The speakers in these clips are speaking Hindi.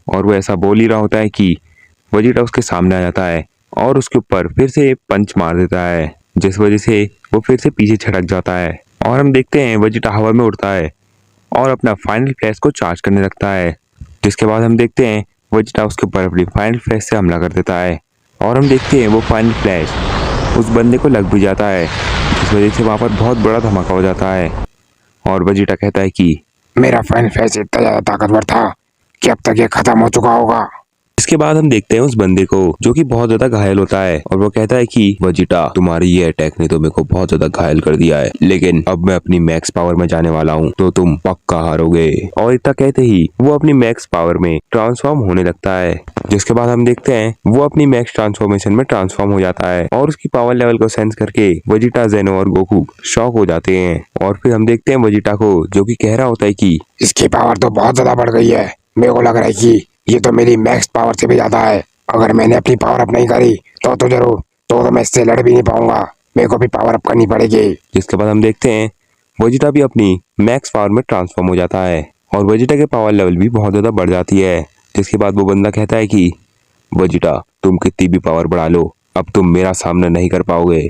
और वो ऐसा बोल ही रहा होता है कि वेजिटा उसके सामने आ जाता है और उसके ऊपर फिर से पंच मार देता है, जिस वजह से वो फिर से पीछे छटक जाता है। और हम देखते हैं वेजिटा हवा में उड़ता है और अपना फाइनल फ्लैश को चार्ज करने लगता है, जिसके बाद हम देखते हैं वेजिटा उसके ऊपर अपनी फाइनल फ्लैश से हमला कर देता है। और हम देखते हैं वो फाइनल फ्लैश उस बंदे को लग भी जाता है, जिस वजह से वहाँ पर बहुत बड़ा धमाका हो जाता है। और वेजिटा कहता है कि मेरा फाइनल फ्लैश इतना ज्यादा ताकतवर था कि अब तक ये खत्म हो चुका होगा। इसके बाद हम देखते हैं उस बंदे को जो कि बहुत ज्यादा घायल होता है और वो कहता है कि वेजिटा, तुम्हारी ये अटैक ने तो मेरे को बहुत ज्यादा घायल कर दिया है, लेकिन अब मैं अपनी मैक्स पावर में जाने वाला हूँ तो तुम पक्का हारोगे। और इतना कहते ही वो अपनी मैक्स पावर में ट्रांसफॉर्म होने लगता है, जिसके बाद हम देखते हैं वो अपनी मैक्स ट्रांसफॉर्मेशन में ट्रांसफॉर्म हो जाता है और उसकी पावर लेवल को सेंस करके वेजिटा, जेनो और गोकू शॉक हो जाते हैं। और फिर हम देखते हैं वेजिटा को जो कि कह रहा होता है कि इसकी पावर तो बहुत ज्यादा बढ़ गई है, मेरे को लग रहा है कि ये तो मेरी मैक्स पावर से भी ज्यादा है। अगर मैंने अपनी पावर अप नहीं करी तो जरूर तो मैं इससे लड़ भी नहीं पाऊंगा, मेरे को भी पावर अप करनी पड़ेगी। जिसके बाद हम देखते हैं वेजिटा भी अपनी मैक्स पावर में ट्रांसफॉर्म हो जाता है और वेजिटा के पावर लेवल भी बहुत ज्यादा बढ़ जाती है। जिसके बाद वो बंदा कहता है कि वेजिटा, तुम कितनी भी पावर बढ़ा लो, अब तुम मेरा सामना नहीं कर पाओगे।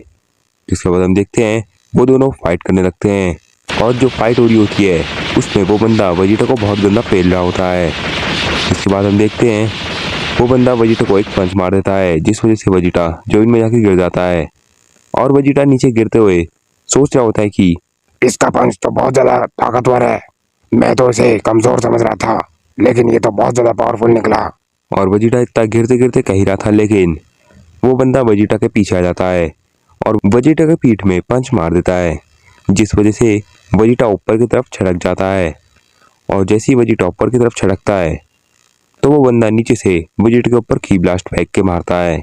जिसके बाद हम देखते हैं वो दोनों फाइट करने लगते हैं और जो फाइट हो रही होती है उसमें वो बंदा वेजिटा को बहुत गंदा पेल रहा होता है। इसके बाद हम देखते हैं वो बंदा वेजिटा को एक पंच मार देता है, जिस वजह से वेजिटा जमीन में जाके गिर जाता है और वेजिटा नीचे गिरते हुए सोच रहा होता है कि इसका पंच तो बहुत ज्यादा ताकतवर है, मैं तो इसे कमजोर समझ रहा था लेकिन ये तो बहुत ज्यादा पावरफुल निकला। और वेजिटा इतना गिरते गिरते कह ही रहा था, लेकिन वो बंदा वेजिटा के पीछे आ जाता है और वेजिटा के पीठ में पंच मार देता है, जिस वजह से वेजिटा ऊपर की तरफ छड़क जाता है। और जैसे ही वेजिटा ऊपर की तरफ छड़कता है तो वो बंदा नीचे से वेजिटा के ऊपर की ब्लास्ट फेंक के मारता है,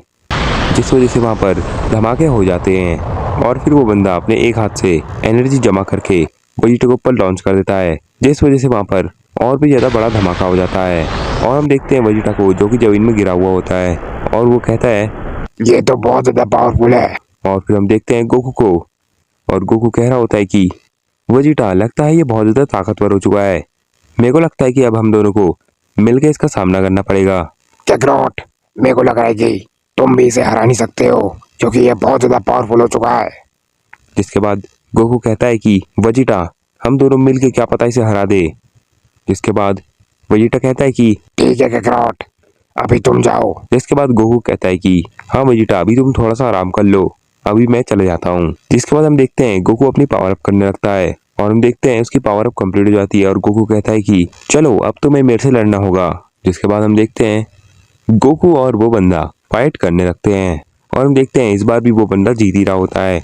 जिस वजह से वहाँ पर धमाके हो जाते हैं। और फिर वो बंदा अपने एक हाथ से एनर्जी जमा करके वेजिटा के ऊपर लॉन्च कर देता है, जिस वजह से वहाँ पर और भी ज़्यादा बड़ा धमाका हो जाता है। और हम देखते हैं वेजिटा को जो कि जमीन में गिरा हुआ होता है और वो कहता है ये तो बहुत ज्यादा पावरफुल है। और फिर हम देखते हैं गोकू को और गोकू कह रहा होता है कि वेजिटा, लगता है ये बहुत ज़्यादा ताकतवर हो चुका है, मेरे को लगता है कि अब हम दोनों को मिलकर इसका सामना करना पड़ेगा। कैकरॉट, मेरे को लग रहा है कि तुम भी इसे हरा नहीं सकते हो क्योंकि ये बहुत ज्यादा पावरफुल हो चुका है। जिसके बाद गोकू कहता है कि वेजिटा, हम दोनों मिलके क्या पता इसे हरा दे। जिसके बाद वेजिटा कहता है कि ठीक है कैकरॉट, अभी तुम जाओ। जिसके बाद गोकू कहता है कि हाँ वेजिटा, अभी तुम थोड़ा सा आराम कर लो, अभी मैं चले जाता हूँ। जिसके बाद हम देखते हैं गोकू अपनी पावर अप करने लगता है और हम देखते हैं उसकी पावर अप कंप्लीट हो जाती है और गोकू कहता है कि चलो अब तुम्हें मेरे से लड़ना होगा। जिसके बाद हम देखते हैं गोकू और वो बंदा फाइट करने लगते हैं और हम देखते हैं इस बार भी वो बंदा जीत ही रहा होता है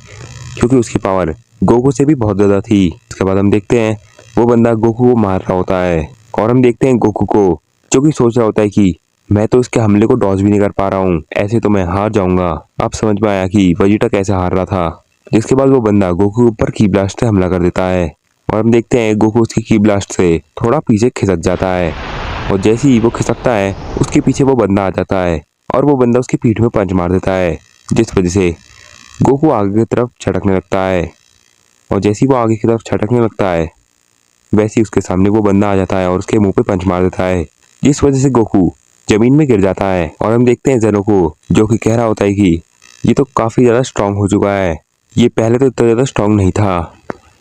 क्योंकि उसकी पावर गोकू से भी बहुत ज़्यादा थी। इसके बाद हम देखते हैं वो बंदा गोकू को मार रहा होता है और हम देखते हैं गोकू को जो कि सोच रहा होता है कि मैं तो इसके हमले को डॉज भी नहीं कर पा रहा हूँ, ऐसे तो मैं हार जाऊंगा। अब समझ में आया कि वेजिटा कैसे हार रहा था। जिसके बाद वो बंदा गोकू के ऊपर की ब्लास्ट से हमला कर देता है और हम देखते हैं गोकू उसकी की ब्लास्ट से थोड़ा पीछे खिसक जाता है और जैसे ही वो खिसकता है उसके पीछे वो बंदा आ जाता है और वो बंदा उसकी पीठ में पंच मार देता है, जिस वजह से गोकू आगे की तरफ छटकने लगता है। और जैसे ही वो आगे की तरफ छटकने लगता है वैसे ही उसके सामने वो बंदा आ जाता है और उसके मुंह पे पंच मार देता है, जिस वजह से गोकू जमीन में गिर जाता है। और हम देखते हैं जेनो को जो कि कह रहा होता है कि ये तो काफ़ी ज़्यादा स्ट्रांग हो चुका है, ये पहले तो इतना ज़्यादा स्ट्रांग नहीं था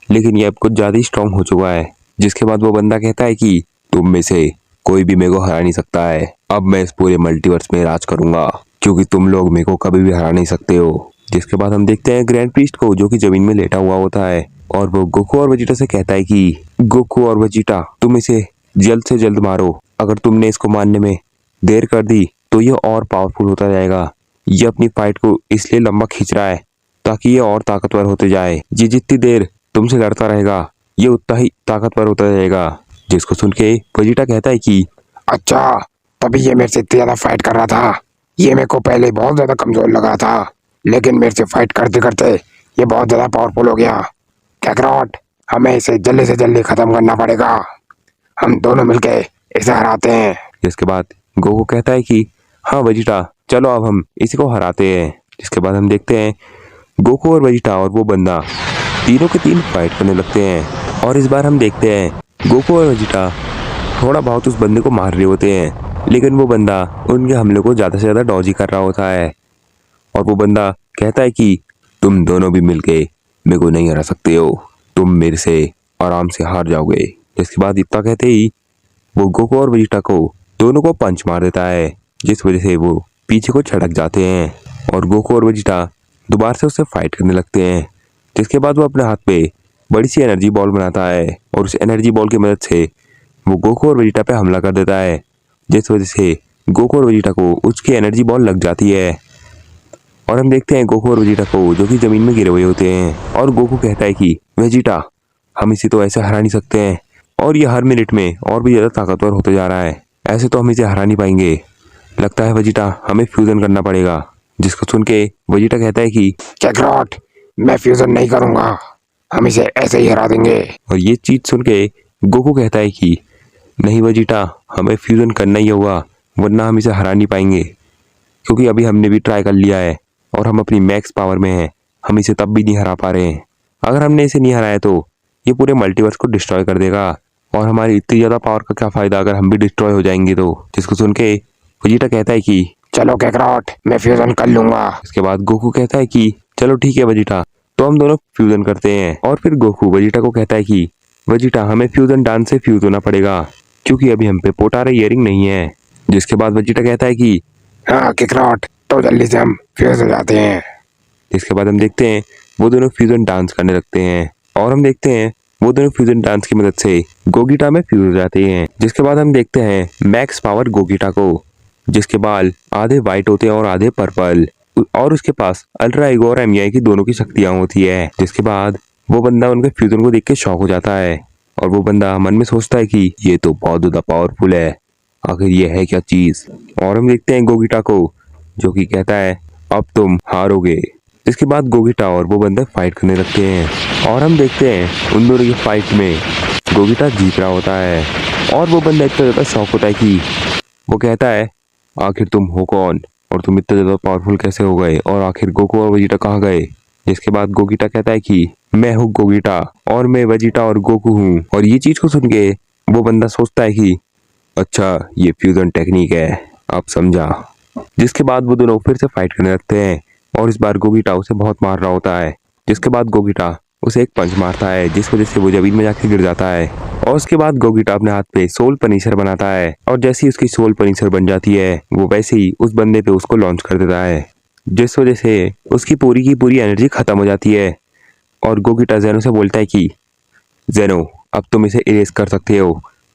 लेकिन ये अब कुछ ज़्यादा ही स्ट्रांग हो चुका है। जिसके बाद वो बंदा कहता है कि तुम में से कोई भी मेरे को हरा नहीं सकता है, अब मैं इस पूरे मल्टीवर्स में राज करूंगा क्योंकि तुम लोग मेरे को कभी भी हरा नहीं सकते हो। जिसके बाद हम देखते हैं ग्रैंड प्रीस्ट को जो कि जमीन में लेटा हुआ होता है और वो गोकू और वेजिटा से कहता है कि गोकू और वेजिटा, तुम इसे जल्द से जल्द मारो, अगर तुमने इसको मारने में देर कर दी तो ये और पावरफुल होता जाएगा। ये अपनी फाइट को इसलिए लंबा खींच रहा है ताकि ये और ताकतवर होते जाए, ये जितनी देर तुमसे लड़ता रहेगा ये उतना ही ताकतवर होता जाएगा। जिसको सुन के वेजिटा कहता है कि अच्छा, तभी ये मेरे से इतनी ज्यादा फाइट कर रहा था, ये मेरे को पहले बहुत ज्यादा कमजोर लग रहा था लेकिन मेरे से फाइट करते करते ये बहुत ज्यादा पावरफुल हो गया। कैकरॉट, हमें इसे जल्दी से जल्दी खत्म करना पड़ेगा, हम दोनों मिलके इसे हराते हैं। जिसके बाद गोकू कहता है कि हाँ वेजिटा, चलो अब हम इसी को हराते हैं। जिसके बाद हम देखते हैं गोकू और वेजिटा और वो बंदा तीनों के तीन फाइट करने लगते हैं और इस बार हम देखते हैं गोकू और वेजिटा थोड़ा बहुत उस बंदे को मार रहे होते हैं, लेकिन वो बंदा उनके हमले को ज़्यादा से ज़्यादा डॉजी कर रहा होता है। और वो बंदा कहता है कि तुम दोनों भी मिलके मेरे को नहीं हरा सकते हो, तुम मेरे से आराम से हार जाओगे। इसके बाद इतना कहते ही वो गोकू और वेजिटा को दोनों को पंच मार देता है, जिस वजह से वो पीछे को छटक जाते हैं और गोकू और वेजिटा दोबारा से उससे फाइट करने लगते हैं। जिसके बाद वो अपने हाथ पे बड़ी सी एनर्जी बॉल बनाता है और उस एनर्जी बॉल की मदद से वो गोकू और वेजिटा पे हमला कर देता है, जिस वजह से गोकू और वेजिटा को उसकी एनर्जी बॉल लग जाती है। और हम देखते हैं गोकू और वेजिटा को जो कि जमीन में गिरे हुए होते हैं और गोकू कहता है कि वेजिटा हम इसे तो ऐसे हरा नहीं सकते हैं और ये हर मिनट में और भी ज़्यादा ताकतवर होते जा रहा है, ऐसे तो हम इसे हरा नहीं पाएंगे, लगता है वेजिटा हमें फ्यूजन करना पड़ेगा। जिसको सुन के वेजिटा कहता है कि कैकरॉट, मैं फ्यूजन नहीं करूंगा, हम इसे ऐसे ही हरा देंगे। और ये चीज़ सुन के गोकू कहता है कि नहीं वेजिटा, हमें फ्यूजन करना ही होगा वरना हम इसे हरा नहीं पाएंगे, क्योंकि अभी हमने भी ट्राई कर लिया है और हम अपनी मैक्स पावर में हैं, हम इसे तब भी नहीं हरा पा रहे हैं। अगर हमने इसे नहीं हराया तो ये पूरे मल्टीवर्स को डिस्ट्रॉय कर देगा और हमारी इतनी ज़्यादा पावर का क्या फ़ायदा अगर हम भी डिस्ट्रॉय हो जाएंगे तो। जिसको सुन के वेजिटा कहता है कि चलो कैकरॉट, मैं फ्यूजन कर लूंगा। इसके बाद गोकू कहता है कि चलो ठीक है वेजिटा, तो हम दोनों फ्यूजन करते हैं। और फिर गोकू वेजिटा को कहता है कि वेजिटा हमें फ्यूजन डांस से फ्यूज होना पड़ेगा, क्योंकि अभी हम पे पोटारा इयरिंग नहीं है। जिसके बाद वेजिटा कहता है कि हाँ कैकरॉट, तो जल्दी से हम फ्यूज हो जाते हैं। इसके बाद हम देखते हैं वो दोनों फ्यूजन डांस करने लगते हैं और हम देखते हैं वो दोनों फ्यूजन डांस की मदद से गोगीटा में फ्यूज हो जाते हैं। जिसके बाद हम देखते हैं मैक्स पावर गोगीटा को, जिसके बाल आधे वाइट होते हैं और आधे पर्पल, और उसके पास अल्ट्रा ईगो और एमईआई की दोनों की शक्तियां होती है। जिसके बाद वो बंदा उनके फ्यूजन को देख के शॉक हो जाता है और वो बंदा मन में सोचता है कि ये तो बहुत ज़्यादा पावरफुल है, आखिर ये है क्या चीज़। और हम देखते हैं गोगीटा को जो कि कहता है अब तुम हारोगे। इसके बाद गोगीटा और वो बंदे फाइट करने लगते हैं और हम देखते हैं उन दोनों की फाइट में गोगीटा जीत रहा होता है और वो बंदा इतना ज़्यादा शॉक होता है कि वो कहता है आखिर तुम हो कौन और तुम इतने ज़्यादा पावरफुल कैसे हो गए और आखिर गोकू और वेजिटा कहाँ गए। जिसके बाद गोगीटा कहता है कि मैं हूँ गोगीटा और मैं वेजिटा और गोकू हूँ। और ये चीज़ को सुन के वो बंदा सोचता है कि अच्छा ये फ्यूजन टेक्निक है, आप समझा। जिसके बाद वो दोनों फिर से फाइट करने लगते हैं और इस बार गोगीटा उसे बहुत मार रहा होता है। जिसके बाद गोगीटा उसे एक पंच मारता है जिस वजह से वो जमीन में जाके गिर जाता है और उसके बाद गोगीटा अपने हाथ पे सोल पनिशर बनाता है और जैसे ही उसकी सोल पनिशर बन जाती है वो वैसे ही उस बंदे पे उसको लॉन्च कर देता है, जिस वजह से उसकी पूरी की पूरी एनर्जी खत्म हो जाती है। और गोगीटा जेनो से बोलता है कि जेनो अब तुम इसे इरेज कर सकते हो,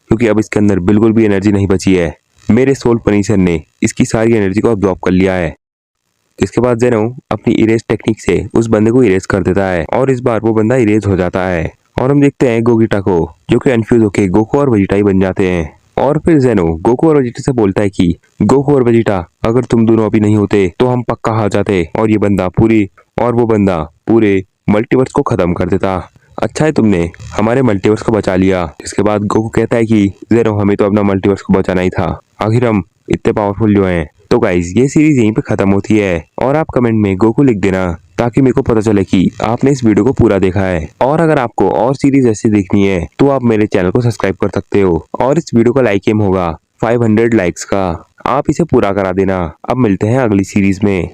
क्योंकि अब इसके अंदर बिल्कुल भी एनर्जी नहीं बची है, मेरे सोल पनिशर ने इसकी सारी एनर्जी को अब्जॉर्ब कर लिया है। इसके बाद जेनो अपनी इरेज टेक्निक से उस बंदे को इरेज कर देता है और इस बार वो बंदा इरेज हो जाता है। और हम देखते हैं गोगीटा को जो कि कन्फ्यूज होके गोकू और वेजिटा ही बन जाते हैं। और फिर जेनो गोकू और वेजिटा से बोलता है कि गोकू और वेजिटा अगर तुम दोनों अभी नहीं होते तो हम पक्का हार जाते और वो बंदा पूरे मल्टीवर्स को खत्म कर देता। अच्छा है तुमने हमारे मल्टीवर्स को बचा लिया। इसके बाद गोकू कहता है कि जेनो हमें तो अपना मल्टीवर्स को बचाना ही था, आखिर हम इतने पावरफुल जो हैं। तो गाइज ये सीरीज यहीं पे खत्म होती है और आप कमेंट में गोकू लिख देना ताकि मेरे को पता चले कि आपने इस वीडियो को पूरा देखा है। और अगर आपको और सीरीज ऐसी देखनी है तो आप मेरे चैनल को सब्सक्राइब कर सकते हो और इस वीडियो का लाइक एम होगा 500 लाइक्स का, आप इसे पूरा करा देना। अब मिलते हैं अगली सीरीज में।